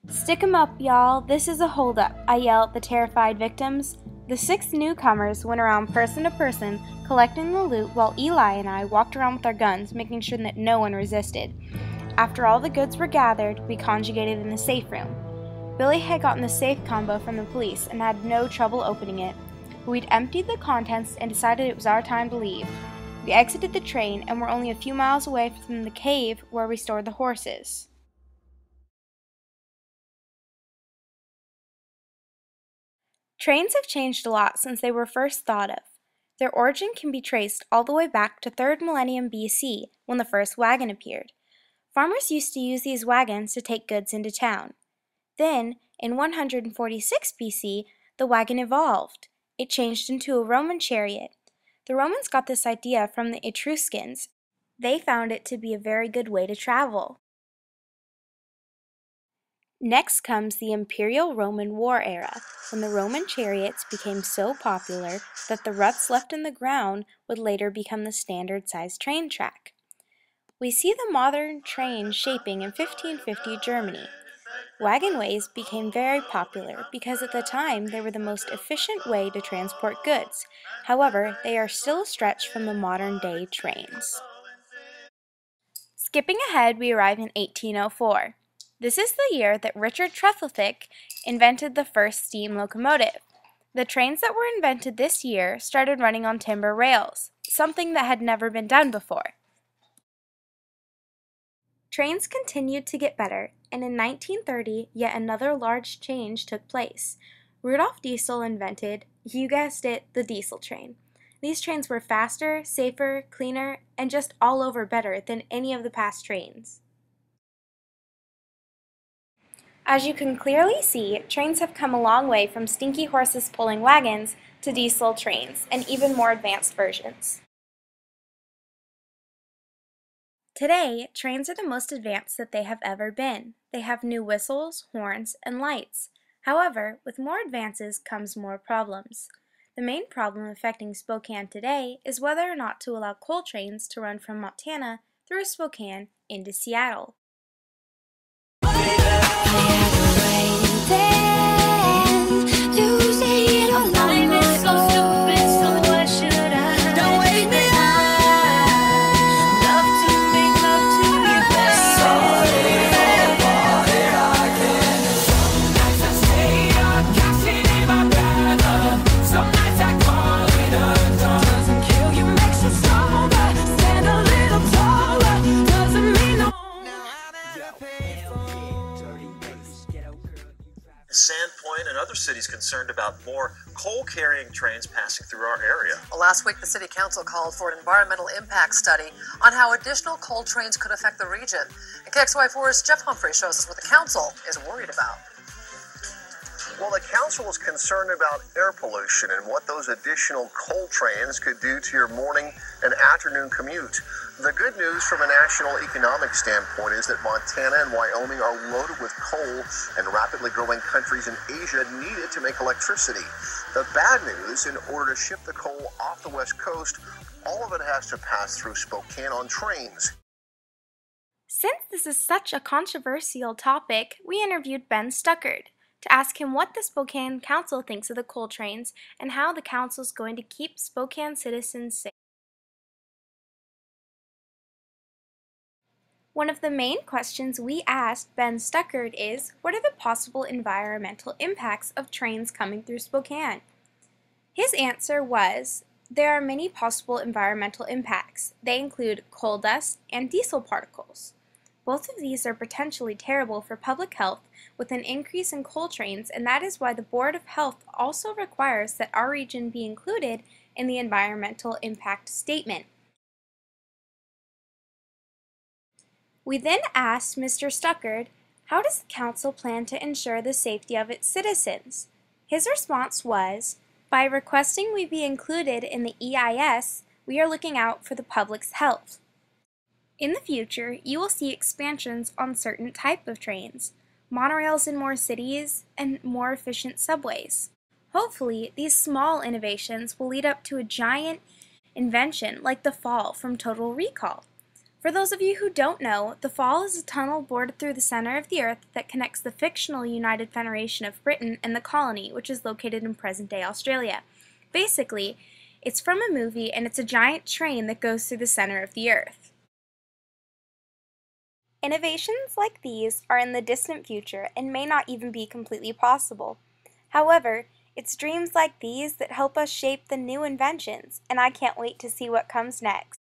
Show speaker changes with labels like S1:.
S1: "Stick 'em up, y'all. This is a holdup," I yell at the terrified victims. The 6 newcomers went around person to person, collecting the loot while Eli and I walked around with our guns, making sure that no one resisted. After all the goods were gathered, we conjugated in the safe room. Billy had gotten the safe combo from the police and had no trouble opening it. We'd emptied the contents and decided it was our time to leave. We exited the train and were only a few miles away from the cave where we stored the horses. Trains have changed a lot since they were first thought of. Their origin can be traced all the way back to 3rd millennium BC, when the first wagon appeared. Farmers used to use these wagons to take goods into town. Then, in 146 BC, the wagon evolved. It changed into a Roman chariot. The Romans got this idea from the Etruscans. They found it to be a very good way to travel. Next comes the Imperial Roman War era, when the Roman chariots became so popular that the ruts left in the ground would later become the standard-sized train track. We see the modern train shaping in 1550 Germany. Wagonways became very popular because at the time they were the most efficient way to transport goods. However, they are still a stretch from the modern-day trains. Skipping ahead, we arrive in 1804. This is the year that Richard Trefethick invented the first steam locomotive. The trains that were invented this year started running on timber rails, something that had never been done before. Trains continued to get better, and in 1930, yet another large change took place. Rudolf Diesel invented, you guessed it, the diesel train. These trains were faster, safer, cleaner, and just all over better than any of the past trains. As you can clearly see, trains have come a long way from stinky horses pulling wagons to diesel trains, and even more advanced versions. Today, trains are the most advanced that they have ever been. They have new whistles, horns, and lights. However, with more advances comes more problems. The main problem affecting Spokane today is whether or not to allow coal trains to run from Montana through Spokane into Seattle.
S2: Sandpoint and other cities concerned about more coal-carrying trains passing through our area.
S3: Well, last week, the City Council called for an environmental impact study on how additional coal trains could affect the region. And KXY4's Jeff Humphrey shows us what the council is worried about.
S4: Well, the council is concerned about air pollution and what those additional coal trains could do to your morning and afternoon commute. The good news from a national economic standpoint is that Montana and Wyoming are loaded with coal, and rapidly growing countries in Asia need it to make electricity. The bad news, in order to ship the coal off the West Coast, all of it has to pass through Spokane on trains.
S1: Since this is such a controversial topic, we interviewed Ben Stuckard to ask him what the Spokane Council thinks of the coal trains and how the council is going to keep Spokane citizens safe. One of the main questions we asked Ben Stuckard is, what are the possible environmental impacts of trains coming through Spokane? His answer was, there are many possible environmental impacts. They include coal dust and diesel particles. Both of these are potentially terrible for public health with an increase in coal trains, and that is why the Board of Health also requires that our region be included in the environmental impact statement. We then asked Mr. Stuckard, how does the council plan to ensure the safety of its citizens? His response was, by requesting we be included in the EIS, we are looking out for the public's health. In the future, you will see expansions on certain type of trains, monorails in more cities, and more efficient subways. Hopefully, these small innovations will lead up to a giant invention like the fall from Total Recall. For those of you who don't know, the Fall is a tunnel bored through the center of the Earth that connects the fictional United Federation of Britain and the colony, which is located in present-day Australia. Basically, it's from a movie, and it's a giant train that goes through the center of the Earth. Innovations like these are in the distant future and may not even be completely possible. However, it's dreams like these that help us shape the new inventions, and I can't wait to see what comes next.